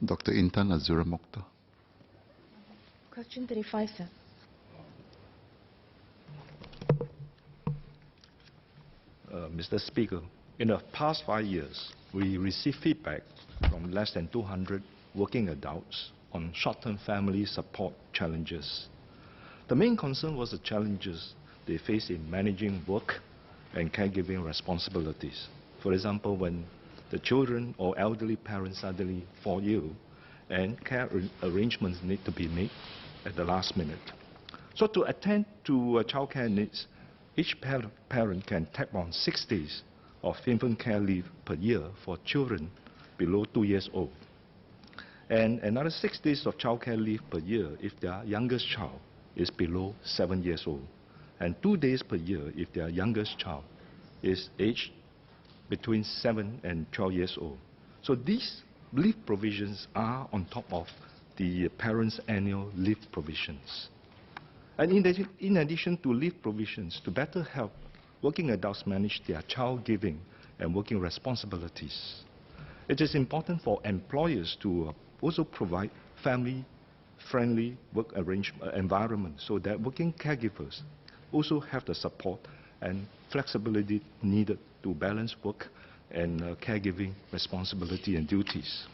Dr. Intan Azura Mokhtar. Question 35, sir. Mr. Speaker, in the past 5 years, we received feedback from less than 200 working adults on short-term family support challenges. The main concern was the challenges they face in managing work and caregiving responsibilities. For example, when the children or elderly parents suddenly fall ill and care arrangements need to be made at the last minute. So to attend to childcare needs, each parent can tap on 6 days of infant care leave per year for children below 2 years old, and another 6 days of childcare leave per year if their youngest child is below 7 years old, and 2 days per year if their youngest child is aged between 7 and 12 years old. So these leave provisions are on top of the parents' annual leave provisions. And in addition to leave provisions, to better help working adults manage their child-giving and working responsibilities, it is important for employers to also provide family-friendly work environment so that working caregivers also have the support and flexibility needed to balance work and caregiving responsibility and duties.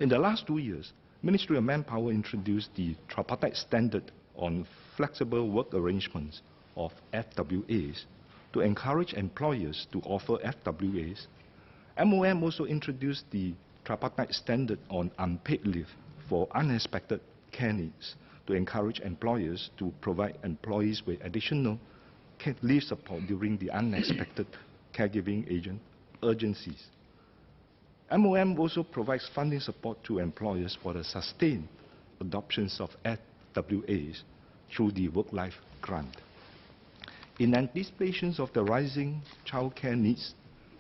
In the last 2 years, Ministry of Manpower introduced the tripartite standard on flexible work arrangements of FWAs to encourage employers to offer FWAs. MOM also introduced the tripartite standard on unpaid leave for unexpected care needs to encourage employers to provide employees with additional leave support during the unexpected caregiving urgencies. MOM also provides funding support to employers for the sustained adoptions of FWAs through the Work-Life Grant. In anticipation of the rising childcare needs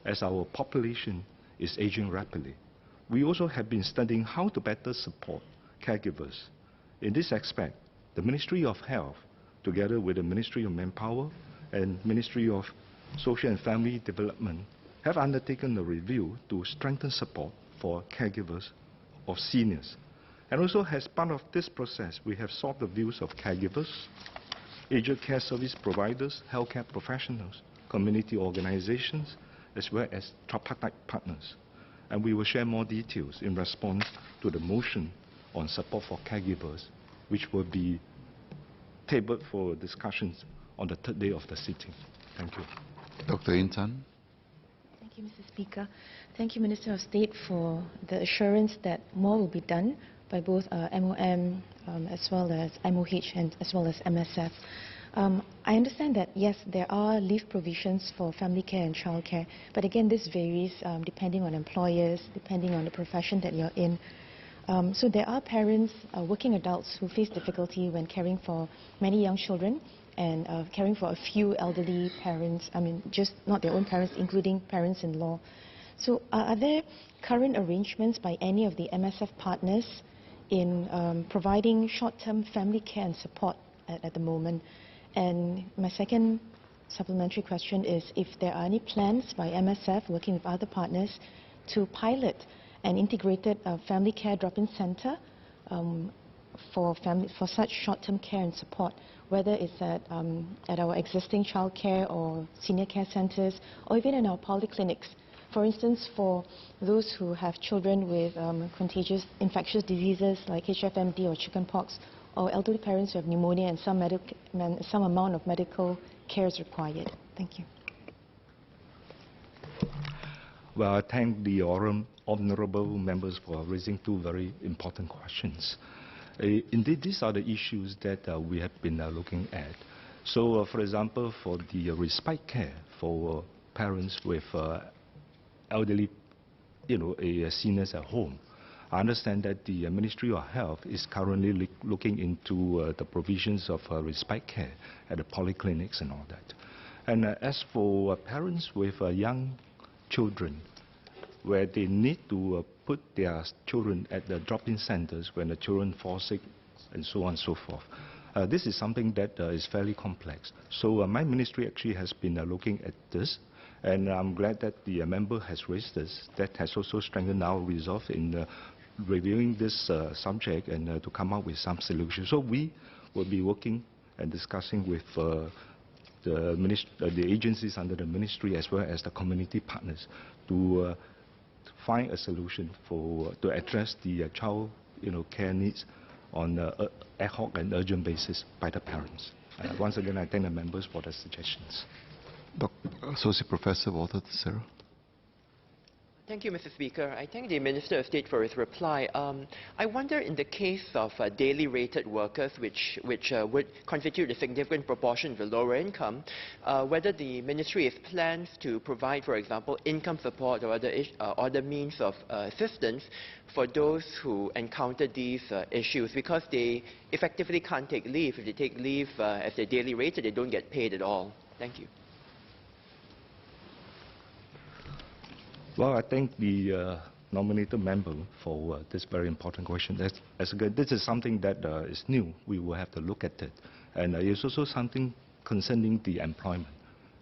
as our population is aging rapidly, we also have been studying how to better support caregivers. In this aspect, the Ministry of Health, together with the Ministry of Manpower and Ministry of Social and Family Development, have undertaken a review to strengthen support for caregivers of seniors. And also, as part of this process, we have sought the views of caregivers, aged care service providers, healthcare professionals, community organizations, as well as tripartite partners. And we will share more details in response to the motion on support for caregivers, which will be tabled for discussions on the 3rd day of the sitting. Thank you. Dr. Intan. Thank you, Mr. Speaker. Thank you, Minister of State, for the assurance that more will be done by both MOM as well as MOH and as well as MSF. I understand that, yes, there are leave provisions for family care and childcare, but again, this varies depending on employers, depending on the profession that you're in. So there are parents, working adults, who face difficulty when caring for many young children and caring for a few elderly parents, just not their own parents, including parents-in-law. So are there current arrangements by any of the MSF partners in providing short-term family care and support at the moment? And my second supplementary question is if there are any plans by MSF working with other partners to pilot an integrated family care drop-in center for such short-term care and support, whether it's at our existing child care or senior care centers, or even in our polyclinics. For instance, for those who have children with contagious infectious diseases like HFMD or chickenpox, or elderly parents who have pneumonia and some amount of medical care is required. Thank you. Well, I thank the honorable members for raising two very important questions. Indeed, these are the issues that we have been looking at. So, for example, for the respite care for parents with elderly, seniors at home, I understand that the Ministry of Health is currently looking into the provisions of respite care at the polyclinics and all that. And as for parents with young children, where they need to put their children at the drop-in centers when the children fall sick and so on and so forth. This is something that is fairly complex. So my ministry actually has been looking at this, and I'm glad that the member has raised this. That has also strengthened our resolve in reviewing this subject and to come up with some solutions. So we will be working and discussing with the agencies under the ministry as well as the community partners to find a solution to address the child care needs on an ad hoc and urgent basis by the parents. Once again, I thank the members for their suggestions. Associate Professor Walter Tissera. Thank you, Mr. Speaker. I thank the Minister of State for his reply. I wonder, in the case of daily rated workers, which would constitute a significant proportion of the lower income, whether the Ministry has plans to provide, for example, income support or other means of assistance for those who encounter these issues, because they effectively can't take leave. If they take leave as they're daily rated, they don't get paid at all. Thank you. Well, I thank the nominated member for this very important question. This is something that is new. We will have to look at it. And it's also something concerning the employment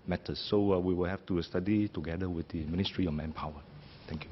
matters. So we will have to study together with the Ministry of Manpower. Thank you.